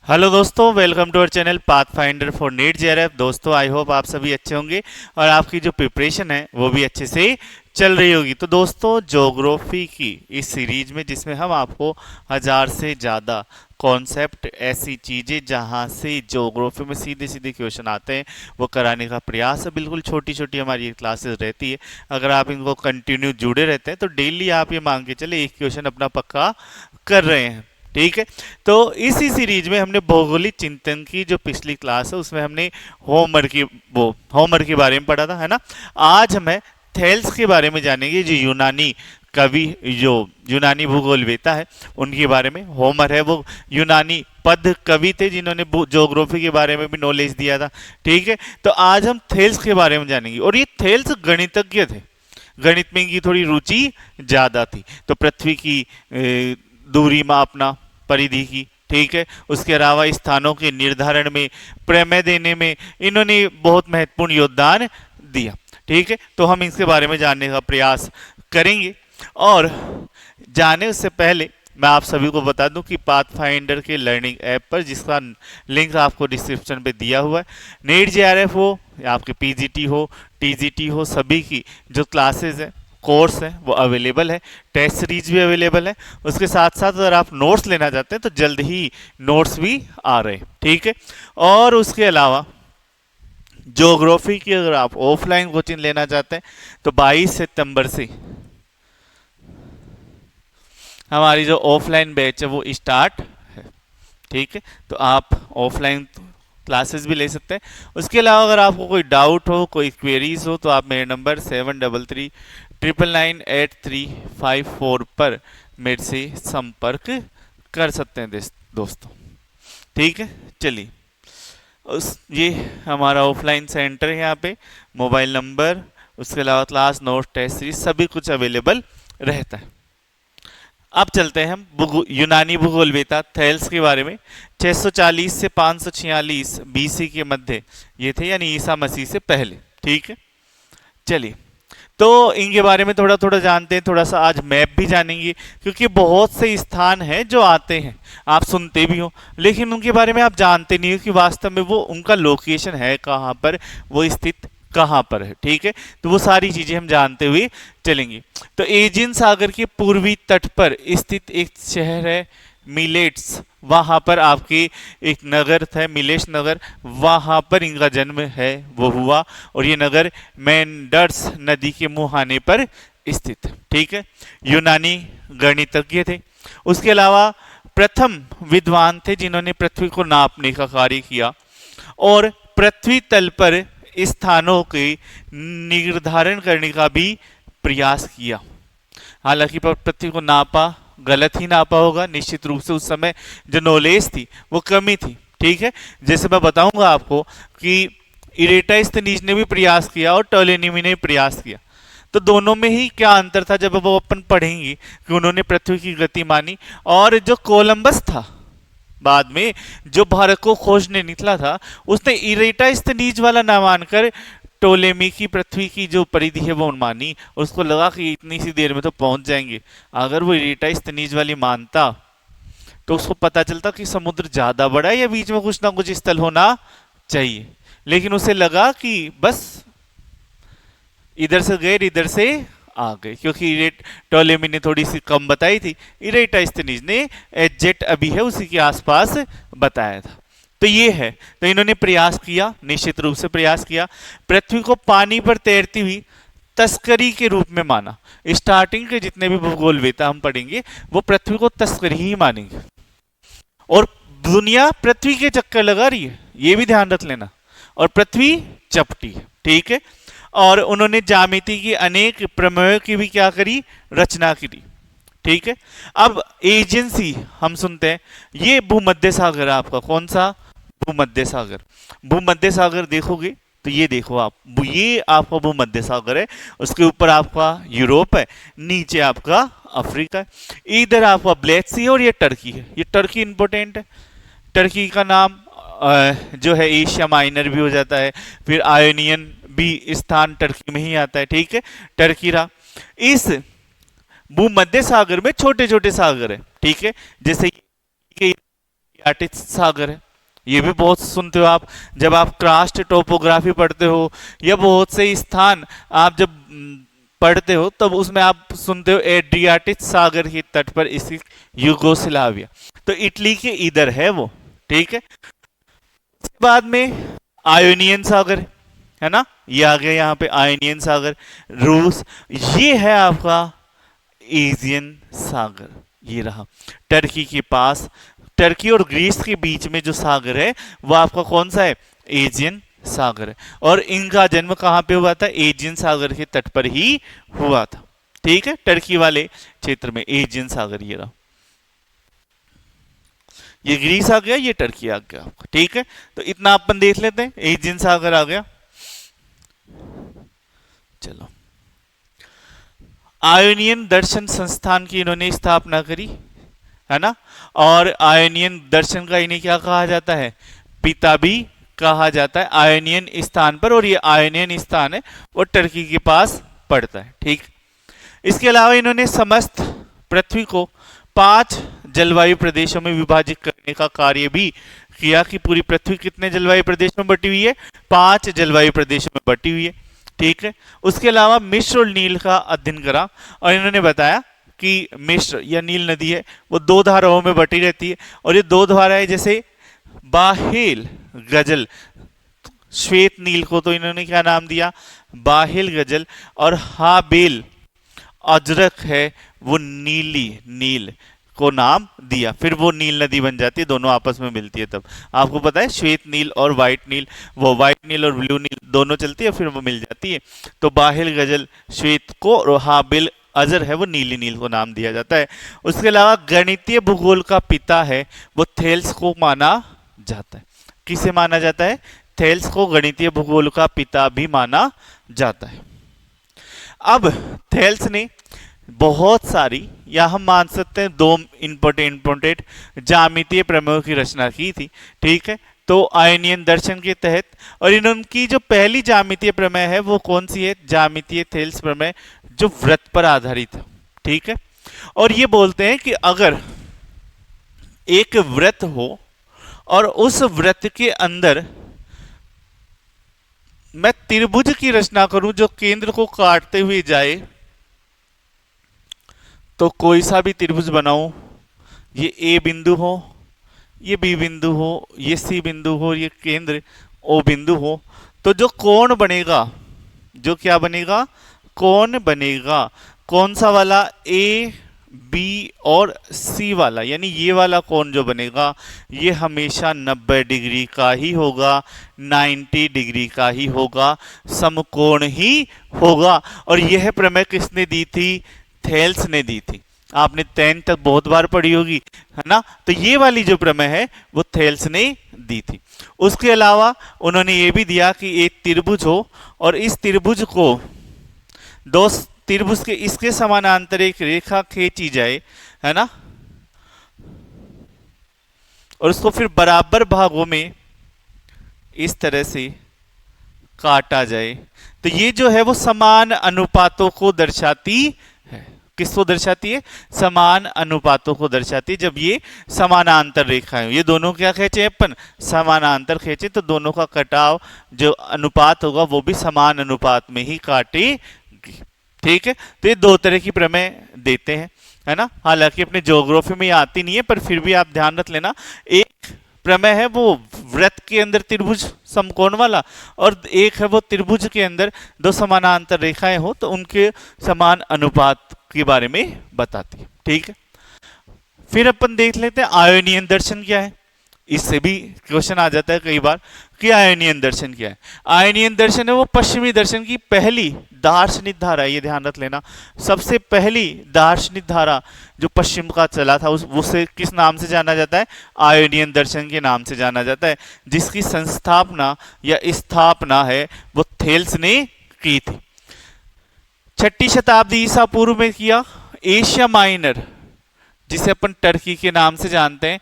Hello दोस्तों, welcome to our channel Path Finder for NEET JRF. दोस्तों, I hope आप सभी अच्छे होंगे और आपकी जो प्रिपरेशन है वो भी अच्छे से चल रही होगी। तो दोस्तों, ज्योग्राफी की इस सीरीज में जिसमें हम आपको 1000 से ज़्यादा कॉन्सेप्ट, ऐसी चीज़ें जहां से ज्योग्राफी में सीधे सीधे क्वेश्चन आते हैं, वो कराने का प्रयास है। बिल्कुल छोटी छोटी हमारी ये क्लासेस रहती है। अगर आप इनको कंटिन्यू जुड़े रहते हैं तो डेली आप ये मान के चले एक क्वेश्चन अपना पक्का कर रहे हैं। ठीक है। तो इसी सीरीज में हमने भौगोलिक चिंतन की जो पिछली क्लास है उसमें हमने होमर के बारे में पढ़ा था, है ना। आज हमें थेल्स के बारे में जानेंगे, जो यूनानी कवि, जो यूनानी भूगोलवेता है उनके बारे में। होमर है वो यूनानी पद कवि थे जिन्होंने ज्योग्राफी के बारे में भी नॉलेज दिया था। ठीक है। तो आज हम थेल्स के बारे में जानेंगे और ये थेल्स गणितज्ञ थे। गणित में इनकी थोड़ी रुचि ज्यादा थी। तो पृथ्वी की दूरी मापना, परिधि की, ठीक है, उसके अलावा स्थानों के निर्धारण में, प्रमेय देने में इन्होंने बहुत महत्वपूर्ण योगदान दिया। ठीक है। तो हम इसके बारे में जानने का प्रयास करेंगे। और जाने उससे पहले मैं आप सभी को बता दूं कि पाथ फाइंडर के लर्निंग ऐप पर, जिसका लिंक आपको डिस्क्रिप्शन पे दिया हुआ है, नीट जेआरएफ हो या आपके पीजीटी हो, टीजीटी हो, सभी की जो क्लासेस है, कोर्स है, वो अवेलेबल है। टेस्ट सीरीज भी अवेलेबल है। उसके साथ साथ अगर आप नोट्स लेना चाहते हैं तो जल्द ही नोट्स भी आ रहे हैं। ठीक है। और उसके अलावा ज्योग्राफी की अगर आप ऑफलाइन कोचिंग लेना चाहते हैं तो 22 सितंबर से हमारी जो ऑफलाइन बैच है वो स्टार्ट है। ठीक है। तो आप ऑफलाइन क्लासेस भी ले सकते हैं। उसके अलावा अगर आपको कोई डाउट हो, कोई क्वेरीज हो, तो आप मेरे नंबर 73399835 पर मेरे से संपर्क कर सकते हैं दोस्तों। ठीक है। चलिए, ये हमारा ऑफलाइन सेंटर है। यहाँ पे मोबाइल नंबर, उसके अलावा क्लास नोट, टेस्ट सीरीज सभी कुछ अवेलेबल रहता है। अब चलते हैं हम यूनानी भूगोलवेता थेल्स के बारे में। 640 से 546 बीसी के मध्य ये थे, यानी ईसा मसीह से पहले। ठीक है। चलिए, तो इनके बारे में थोड़ा थोड़ा जानते हैं। थोड़ा सा आज मैप भी जानेंगे, क्योंकि बहुत से स्थान हैं जो आते हैं, आप सुनते भी हो, लेकिन उनके बारे में आप जानते नहीं हो कि वास्तव में वो उनका लोकेशन है कहाँ पर, वो स्थित कहाँ पर है। ठीक है। तो वो सारी चीजें हम जानते हुए चलेंगे। तो एजियन सागर के पूर्वी तट पर स्थित एक शहर है मिलेट्स। वहां पर आपके एक नगर था मिलेश नगर, वहां पर इनका जन्म है वो हुआ, और ये नगर मेंडर्स नदी के मुहाने पर स्थित है। ठीक है। यूनानी गणितज्ञ थे। उसके अलावा प्रथम विद्वान थे जिन्होंने पृथ्वी को नापने का कार्य किया और पृथ्वी तल पर स्थानों के निर्धारण करने का भी प्रयास किया। हालांकि पृथ्वी को नापा, गलत ही नापा होगा निश्चित रूप से। उस समय जो नॉलेज थी वो कमी थी। ठीक है। जैसे मैं बताऊंगा आपको कि इरेटास्थनीज ने भी प्रयास किया और टोलेमी ने भी प्रयास किया। तो दोनों में ही क्या अंतर था, जब वो अपन पढ़ेंगे कि उन्होंने पृथ्वी की गति मानी, और जो कोलंबस था बाद में जो भारत को खोजने निकला था, उसने इरेटास्थनीज वाला ना मानकर टोलेमी की पृथ्वी की जो परिधि है वो मानी। उसको लगा कि इतनी सी देर में तो पहुंच जाएंगे। अगर वो इरेटास्थनीज वाली मानता तो उसको पता चलता कि समुद्र ज्यादा बड़ा है या बीच में कुछ ना कुछ स्थल होना चाहिए। लेकिन उसे लगा कि बस इधर से गए इधर से आ गए, क्योंकि टोलेमी ने थोड़ी सी कम बताई थी, इरेटास्थनीज ने एग्जैक्ट अभी है उसी के आसपास बताया था। तो ये है। तो इन्होंने प्रयास किया, निश्चित रूप से प्रयास किया। पृथ्वी को पानी पर तैरती हुई तस्करी के रूप में माना। स्टार्टिंग के जितने भी भूगोलवेता हम पढ़ेंगे वो पृथ्वी को तस्करी ही मानेंगे, और दुनिया पृथ्वी के चक्कर लगा रही है, ये भी ध्यान रख लेना, और पृथ्वी चपटी है। ठीक है। और उन्होंने ज्यामिति की अनेक प्रमेयों की भी क्या करी, रचना करी। ठीक है। अब एजेंसी हम सुनते हैं, ये भूमध्य सागर है आपका। कौन सा? भूमध्य सागर। भूमध्य सागर देखोगे तो ये देखो आप, ये आपका भूमध्य सागर है, उसके ऊपर आपका यूरोप है, नीचे आपका अफ्रीका है, इधर आपका ब्लैक सी है, और ये टर्की है। ये टर्की इंपोर्टेंट है। टर्की का नाम जो है एशिया माइनर भी हो जाता है, फिर आयोनियन भी स्थान टर्की में ही आता है। ठीक है। टर्की रहा। इस भूमध्य सागर में छोटे छोटे सागर है। ठीक है। जैसे एड्रियाटिक सागर है, ये भी बहुत सुनते हो आप जब आप क्रास्ट टोपोग्राफी पढ़ते हो, या बहुत से स्थान आप जब पढ़ते हो तब उसमें आप सुनते हो एड्रियाटिक सागर के तट पर स्थित यूगोस्लाविया, तो इटली के इधर है वो, ठीक है। उसके बाद में आयोनियन सागर है ना, ये आ गया यहाँ पे आयोनियन सागर, रूस, ये है आपका एजियन सागर, ये रहा टर्की के पास, टर्की और ग्रीस के बीच में जो सागर है वो आपका कौन सा है, एजियन सागर है। और इनका जन्म कहां पे हुआ था, एजियन सागर के तट पर ही हुआ था, ठीक है, टर्की वाले क्षेत्र में एजियन सागर ये रहा, ये ग्रीस आ गया, ये टर्की आ गया, ठीक है। तो इतना अपन देख लेते हैं, एजियन सागर आ गया। चलो, आयोनियन दर्शन संस्थान की इन्होंने स्थापना करी, है ना, और आयोनियन दर्शन का इन्हें क्या कहा जाता है, पिता भी कहा जाता है आयोनियन स्थान पर, और ये आयोनियन स्थान है वो टर्की के पास पड़ता है, ठीक। इसके अलावा इन्होंने समस्त पृथ्वी को 5 जलवायु प्रदेशों में विभाजित करने का कार्य भी किया, कि पूरी पृथ्वी कितने जलवायु प्रदेशों में बटी हुई है, 5 जलवायु प्रदेशों में बटी हुई है, ठीक है। उसके अलावा मिस्र और नील का अध्ययन करा, और इन्होंने बताया कि मिस्र या नील नदी है वो 2 धाराओं में बटी रहती है, और ये 2 धाराएं जैसे बाहेल गजल, श्वेत नील को तो इन्होंने क्या नाम दिया, बाहेल गजल, और हाबेल अजरक है वो नीली नील को नाम दिया, फिर वो नील नदी बन जाती है, दोनों आपस में मिलती है। तब आपको पता है श्वेत नील और व्हाइट नील, वो व्हाइट नील और ब्लू नील दोनों चलती है, फिर वो मिल जाती है। तो बाहेल गजल श्वेत को, और हाबेल अजर है वो नीली नील को नाम दिया जाता है। उसके अलावा गणितीय भूगोल का पिता है वो थेल्स को माना जाता है, किसे माना जाता है, थेल्स को गणितीय भूगोल का पिता भी माना जाता है। अब थेल्स ने बहुत सारी, या हम मान सकते हैं 2 इंपोर्टेंट ज्यामितीय प्रमेयों की रचना की थी, ठीक है, तो आयोनियन दर्शन के तहत। और इनकी जो पहली ज्यामितीय प्रमेय है वो कौन सी है, ज्यामितीय थेल्स प्रमेय, जो वृत्त पर आधारित है, ठीक है। और ये बोलते हैं कि अगर एक वृत्त हो और उस वृत्त के अंदर मैं त्रिभुज की रचना करूं जो केंद्र को काटते हुए जाए, तो कोई सा भी त्रिभुज बनाऊं, ये ए बिंदु हो, ये बी बिंदु हो, ये सी बिंदु हो, ये केंद्र ओ बिंदु हो, तो जो कोण बनेगा, जो क्या बनेगा, कोण बनेगा, कौन सा वाला, ए बी और सी वाला, यानी ये वाला कोण जो बनेगा ये हमेशा 90 डिग्री का ही होगा, 90 डिग्री का ही होगा, समकोण ही होगा। और यह प्रमेय किसने दी थी, थेल्स ने दी थी, आपने 10 तक बहुत बार पढ़ी होगी, है ना। तो ये वाली जो प्रमेय है वो थेल्स ने दी थी। उसके अलावा उन्होंने ये भी दिया कि एक त्रिभुज हो और इस त्रिभुज को 2 त्रिभुज के इसके समानांतर एक रेखा खींची जाए, है ना, और उसको फिर बराबर भागों में इस तरह से काटा जाए, तो ये जो है वो समान अनुपातों को दर्शाती है। किसको दर्शाती है, समान अनुपातों को दर्शाती है। जब ये समानांतर रेखाएं, ये दोनों क्या खींचे अपन, समानांतर खींचे, तो दोनों का कटाव जो अनुपात होगा वो भी समान अनुपात में ही काटेगी, ठीक है। तो ये 2 तरह की प्रमेय देते हैं, है ना। हालांकि अपने ज्योग्राफी में ये आती नहीं है, पर फिर भी आप ध्यान रख लेना, एक प्रमेय है वो वृत्त के अंदर त्रिभुज समकोण वाला, और एक है वो त्रिभुज के अंदर 2 समानांतर रेखाएं हो तो उनके समान अनुपात के बारे में बताती है, ठीक है। फिर अपन देख लेते हैं आयोनियन दर्शन क्या है, इससे भी क्वेश्चन आ जाता है कई बार कि आयोनियन दर्शन क्या है। आयोनियन दर्शन है वो पश्चिमी दर्शन की पहली दार्शनिक धारा, ये ध्यान रख लेना, सबसे पहली दार्शनिक धारा जो पश्चिम का चला था उसे किस नाम से जाना जाता है, आयोनियन दर्शन के नाम से जाना जाता है, जिसकी संस्थापना या स्थापना है वो थेल्स ने की थी। 6ठी शताब्दी ईसा पूर्व में किया। एशिया माइनर, जिसे अपन टर्की के नाम से जानते हैं,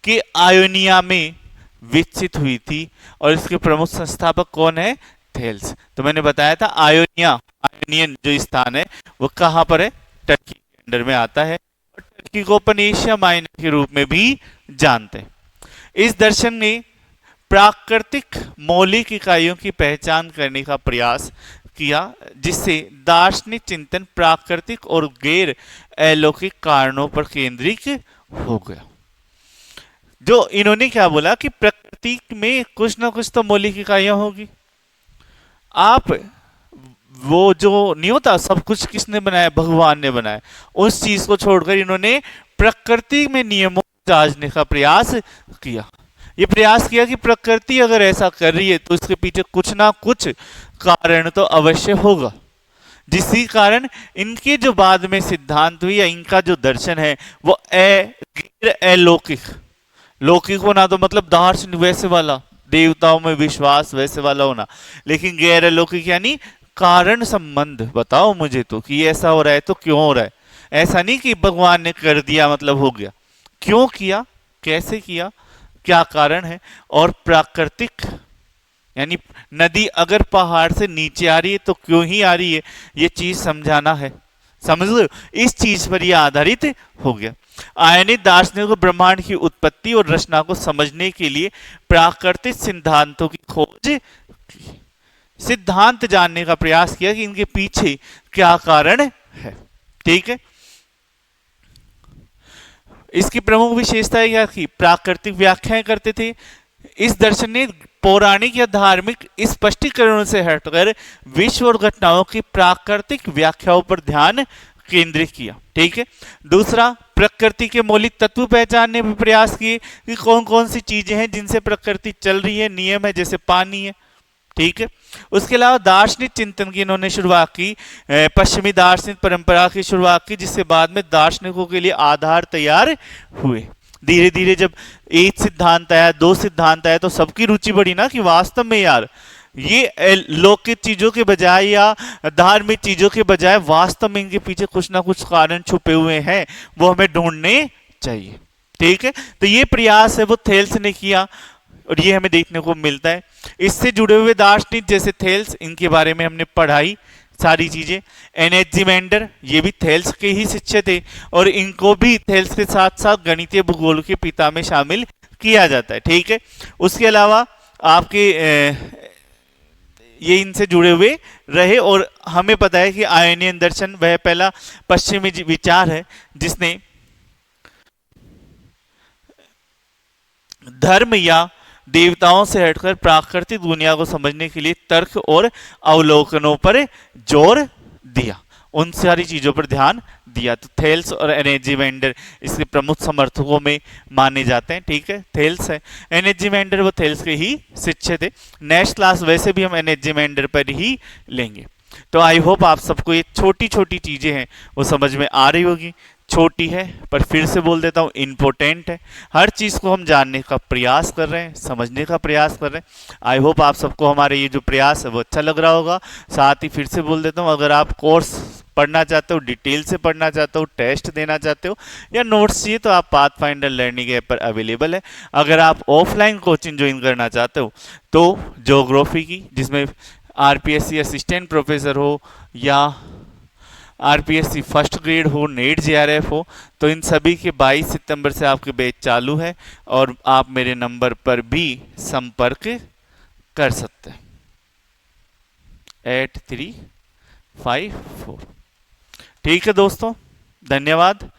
कि आयोनिया में विकसित हुई थी, और इसके प्रमुख संस्थापक कौन है, थेल्स। तो मैंने बताया था आयोनियन जो स्थान है वो कहां पर है, टर्की के अंडर में आता है, और टर्की को अपन एशिया माइनर के रूप में भी जानते हैं, इस दर्शन ने प्राकृतिक मौलिक इकाइयों की पहचान करने का प्रयास किया, जिससे दार्शनिक चिंतन प्राकृतिक और गैर अलौकिक कारणों पर केंद्रित हो गया। जो इन्होंने क्या बोला कि प्रकृति में कुछ ना कुछ तो मौलिक इकाइयां होगी। आप वो जो नहीं होता सब कुछ किसने बनाया, भगवान ने बनाया, उस चीज को छोड़कर इन्होंने प्रकृति में नियमों को जांचने का प्रयास किया। ये प्रयास किया कि प्रकृति अगर ऐसा कर रही है तो इसके पीछे कुछ ना कुछ कारण तो अवश्य होगा, जिसके कारण इनके जो बाद में सिद्धांत हुई या इनका जो दर्शन है वो गैर अलौकिक, लौकिक होना तो मतलब दार्शनिक वैसे वाला, देवताओं में विश्वास वैसे वाला होना, लेकिन गैर अलौकिक यानी कारण संबंध बताओ मुझे तो कि ऐसा हो रहा है तो क्यों हो रहा है। ऐसा नहीं कि भगवान ने कर दिया मतलब हो गया, क्यों किया, कैसे किया, क्या कारण है। और प्राकृतिक यानी नदी अगर पहाड़ से नीचे आ रही है तो क्यों ही आ रही है, ये चीज समझाना है। समझ लो, इस चीज पर यह आधारित हो गया। आयनिक दार्शनिकों को ब्रह्मांड की उत्पत्ति और रचना को समझने के लिए प्राकृतिक सिद्धांतों की खोज की, सिद्धांत जानने का प्रयास किया कि इनके पीछे क्या कारण है। ठीक है, इसकी प्रमुख विशेषता क्या थी, प्राकृतिक व्याख्याएं करते थे। इस दर्शन ने पौराणिक या धार्मिक स्पष्टीकरणों से हटकर विश्व और घटनाओं की प्राकृतिक व्याख्याओं पर ध्यान केंद्रित किया। ठीक है, दूसरा, प्रकृति के मौलिक तत्व पहचानने में प्रयास किए कि कौन कौन सी चीजें हैं जिनसे प्रकृति चल रही है, नियम है, जैसे पानी है। ठीक है, उसके अलावा दार्शनिक चिंतन की इन्होंने शुरुआत की, पश्चिमी दार्शनिक परंपरा की शुरुआत की, जिससे बाद में दार्शनिकों के लिए आधार तैयार हुए। धीरे धीरे जब एक सिद्धांत आया, दो सिद्धांत आया, तो सबकी रुचि बढ़ी ना कि वास्तव में यार ये लौकिक चीजों के बजाय या धार्मिक चीजों के बजाय वास्तव में इनके पीछे कुछ ना कुछ कारण छुपे हुए हैं, वो हमें ढूंढने चाहिए। ठीक है, तो ये प्रयास है वो थेल्स ने किया और ये हमें देखने को मिलता है। इससे जुड़े हुए दार्शनिक जैसे थेल्स, इनके बारे में हमने पढ़ाई सारी चीजें। एनेक्सिमेंडर ये भी थेल्स के ही शिष्य थे और इनको भी थेल्स के साथ साथ गणितीय भूगोल के पिता में शामिल किया जाता है। ठीक है, उसके अलावा आपके ये इनसे जुड़े हुए रहे और हमें पता है कि आयोनियन दर्शन वह पहला पश्चिमी विचार है जिसने धर्म या देवताओं से हटकर प्राकृतिक दुनिया को समझने के लिए तर्क और अवलोकनों पर जोर दिया, उन सारी चीजों पर ध्यान दिया। तो थेल्स और एनेक्सिमेंडर इसके प्रमुख समर्थकों में माने जाते हैं। ठीक है, थेल्स है, एनेक्सिमेंडर वो थेल्स के ही शिष्य थे। नेक्स्ट क्लास वैसे भी हम एनेक्सिमेंडर पर ही लेंगे। तो आई होप आप सबको ये छोटी छोटी चीजें हैं वो समझ में आ रही होगी। छोटी है पर फिर से बोल देता हूँ, इंपॉर्टेंट है। हर चीज को हम जानने का प्रयास कर रहे हैं, समझने का प्रयास कर रहे हैं। आई होप आप सबको हमारे ये जो प्रयास है वो अच्छा लग रहा होगा। साथ ही फिर से बोल देता हूँ, अगर आप कोर्स पढ़ना चाहते हो, डिटेल से पढ़ना चाहते हो, टेस्ट देना चाहते हो या नोट्स चाहिए तो आप पाथफाइंडर लर्निंग ऐप पर अवेलेबल है। अगर आप ऑफलाइन कोचिंग ज्वाइन करना चाहते हो तो ज्योग्राफी की, जिसमें आरपीएससी असिस्टेंट प्रोफेसर हो या आरपीएससी फर्स्ट ग्रेड हो, नेट जेआरएफ हो, तो इन सभी के 22 सितंबर से आपके बैच चालू है और आप मेरे नंबर पर भी संपर्क कर सकते हैं 8354। ठीक है दोस्तों, धन्यवाद।